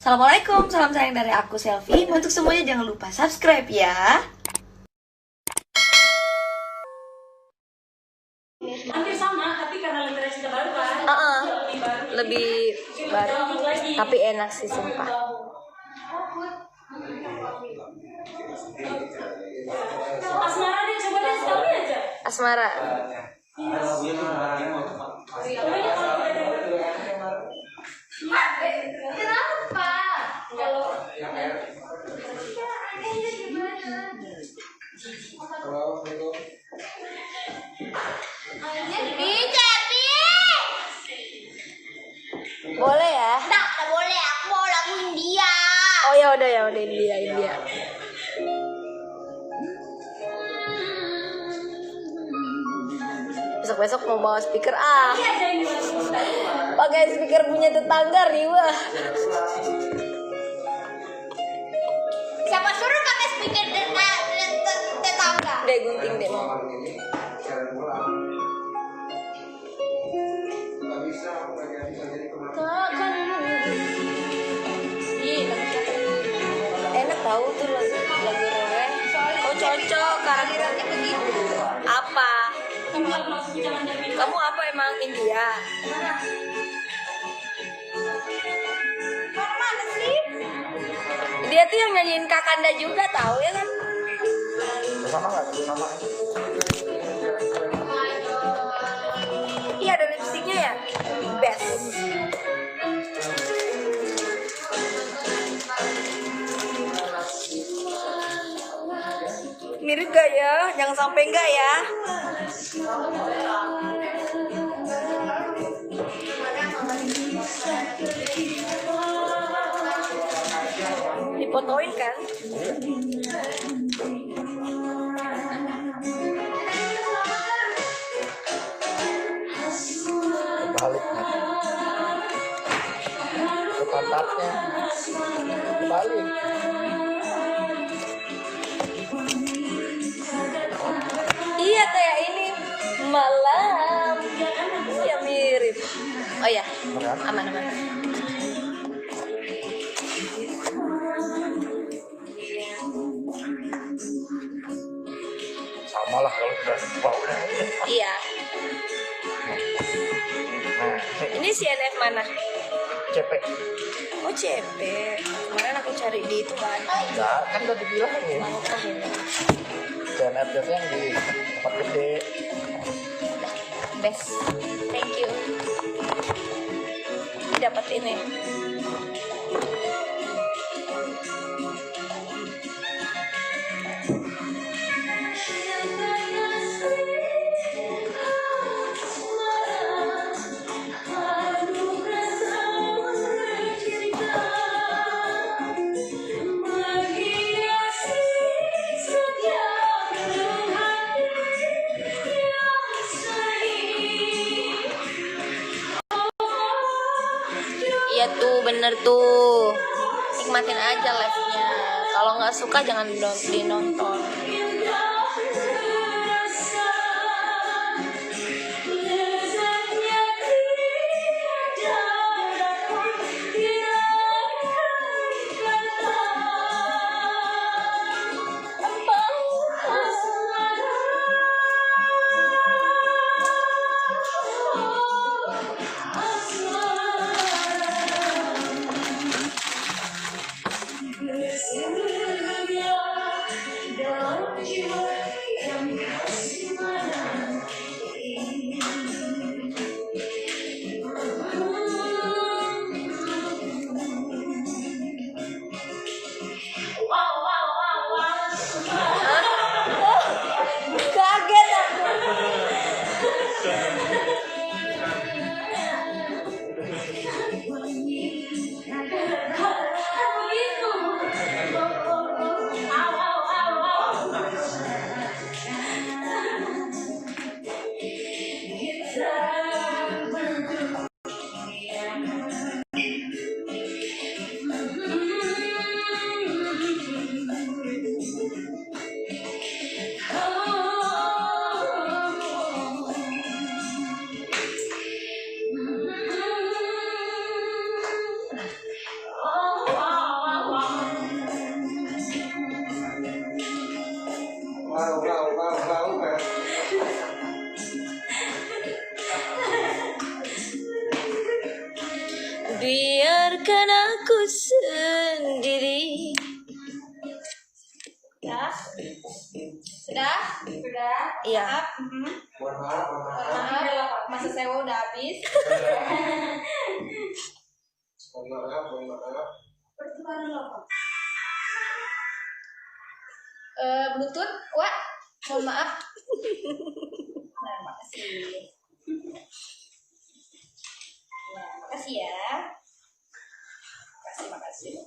Assalamualaikum, salam sayang dari aku Selfie. Untuk semuanya jangan lupa subscribe ya. Hampir sama, tapi karena literasi terbaru kan. Lebih baru, tapi enak sih sumpah. Asmara deh, coba deh sekali aja. Asmara. Kenapa? Kalau Boleh ya? tak boleh, aku mau lagu India. Oh ya udah India. Besok mau bawa speaker pakai speaker punya tetangga riwah. Siapa suruh pakai speaker tetangga? Deh gunting deh. Enak tahu tuh lagu Rewe. Oh cocok karakternya begitu. Apa? Kamu apa emang India? Mana sih? Dia tuh yang nyanyiin Kakanda juga tahu ya kan? Sama nggak? Sama. Iya ada lipstiknya ya. Best. Mirip gak ya? Jangan sampai enggak ya. Dipotoin kan? Balik. Ke pantatnya. Balik. Iya kayak ini malam. Iya mirip. Oh ya, aman. Sama lah kalau udah baunya. Iya. Nah, Ini CNF mana? cepek. Oh CP. Kemarin aku cari di itu kan. Enggak, kan udah dibilangin. Oh ini. CNF yang di tempat gede. Best. Thank you. Dapat ini. Iya tuh bener tuh. Nikmatin aja live-nya. Kalau nggak suka jangan dinonton. Masa sewa udah habis. Pertukaran apa? Bluetooth, Wak. Mohon maaf. Nah, makasih. Ya, makasih ya. Makasih.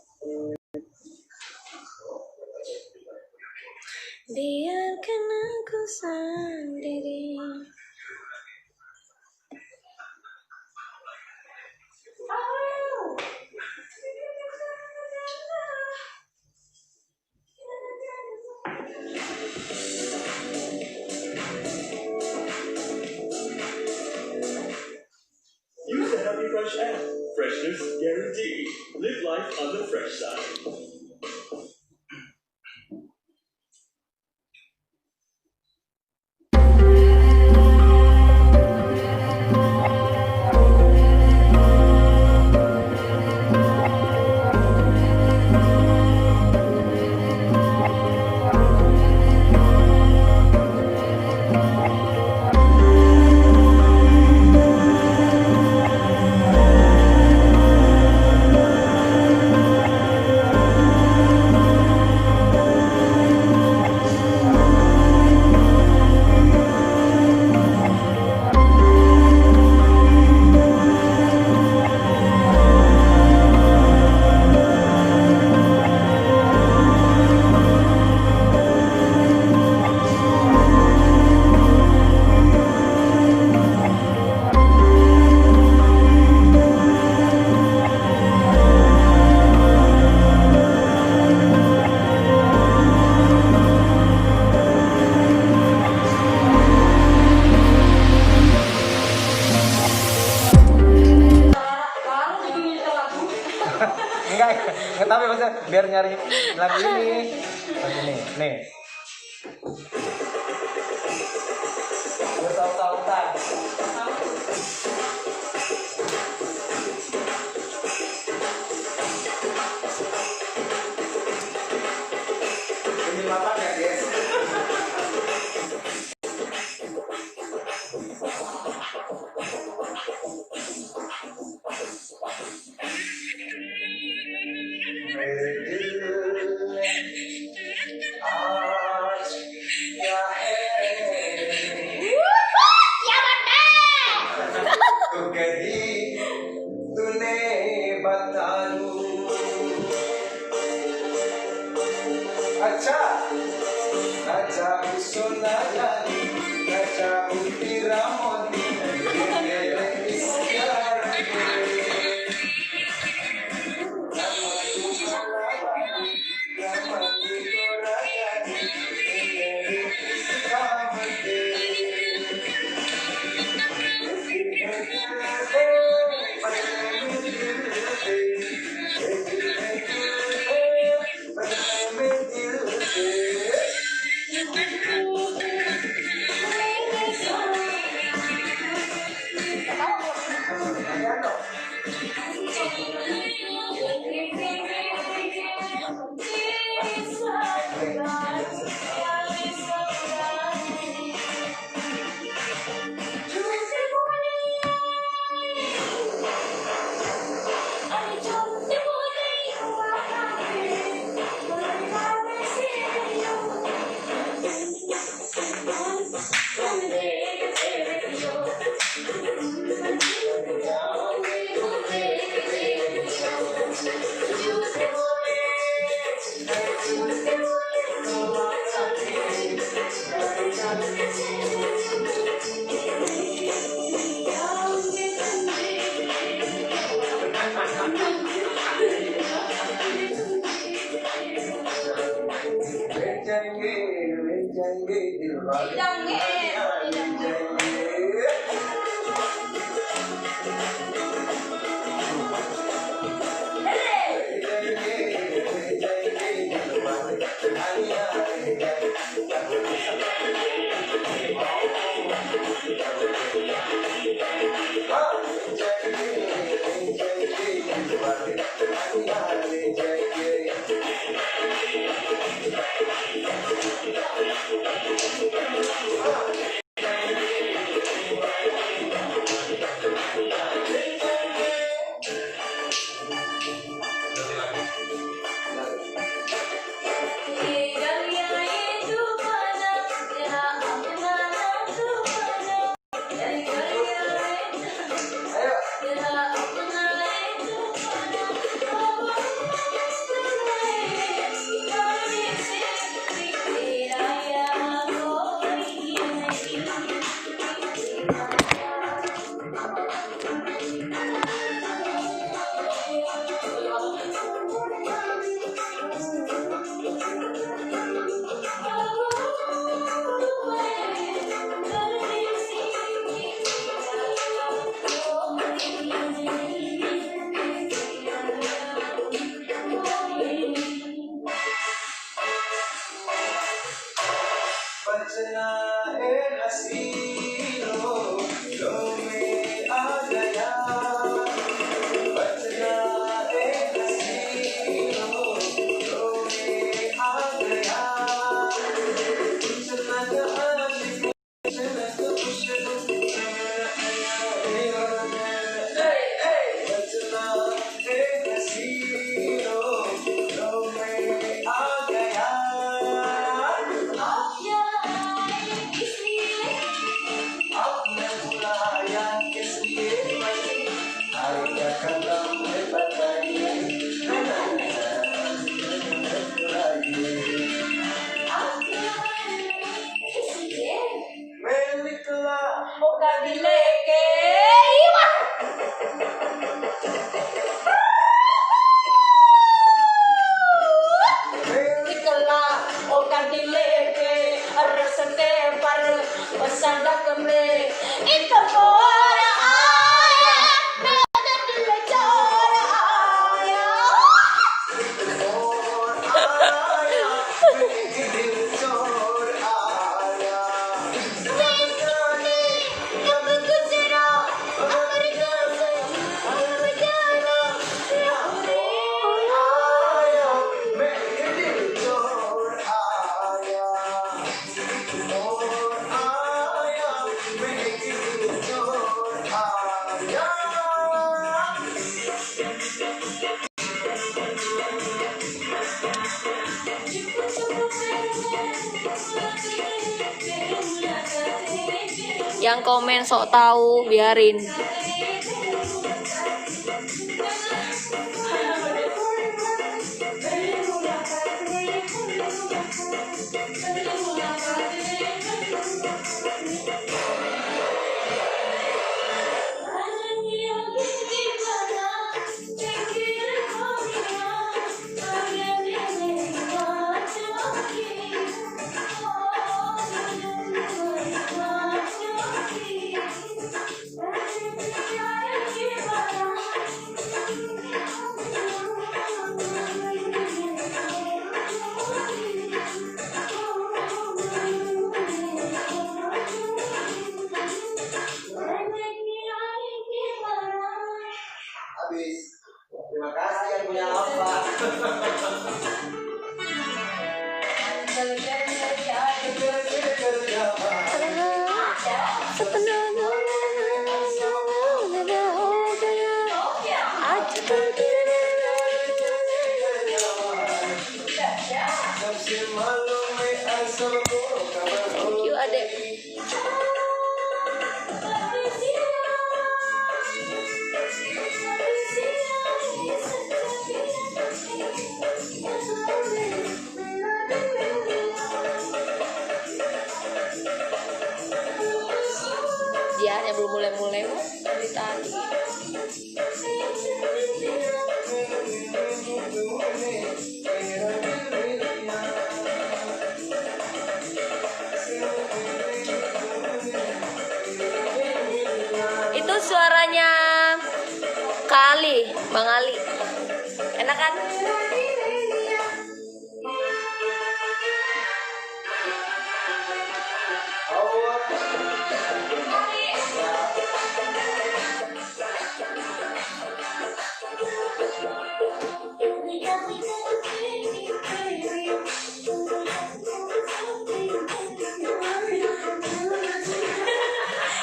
Biarkan aku sendiri. Use the Happy Fresh app. Freshness guaranteed. Live life on the fresh side. Enggak tapi maksudnya biar nyari lagu ini. Lagu ini, nih. Biar tahu-tahuan. Ini mapan ya, guys. Oh. leke. Ikala okan dileke resete par pasanda kemre ikapora aya meda dile chora aya. Yang komen sok tahu biarin. Habis. Terima kasih yang punya apa. Thank you adek. Dia hanya belum mulai-mulai dari tadi. Itu suaranya Kali, Bang Ali. Enak kan?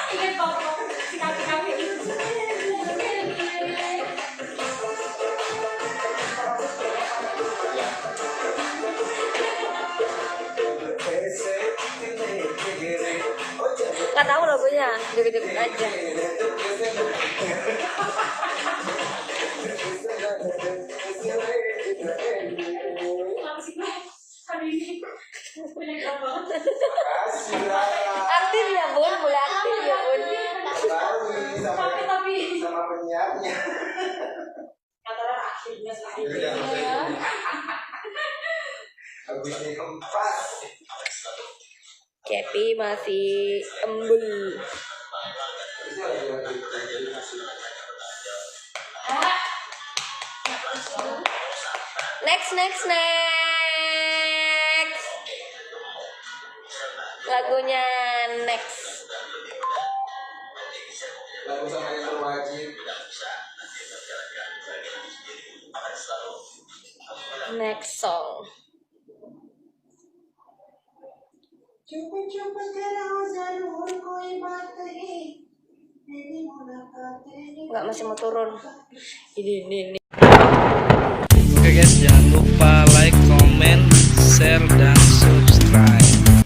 Ingat papa si kaki-kaki itu. Nggak tahu lagunya, dikit-dikit aja. Hari ini banyak banget. Aktif ya bun, mulai aktif ya bun. Tapi Sama penyiarnya. antara akhirnya sekali. Habisnya keempat. Cepi masih embul. Next. Lagunya next. Lagu sama yang berwajib. Next song. चुप तेरा जरूर कोई बात है मेरी मुलाकातें Enggak, masih mau turun. Ini. Oke guys, jangan lupa like, comment, share, dan subscribe.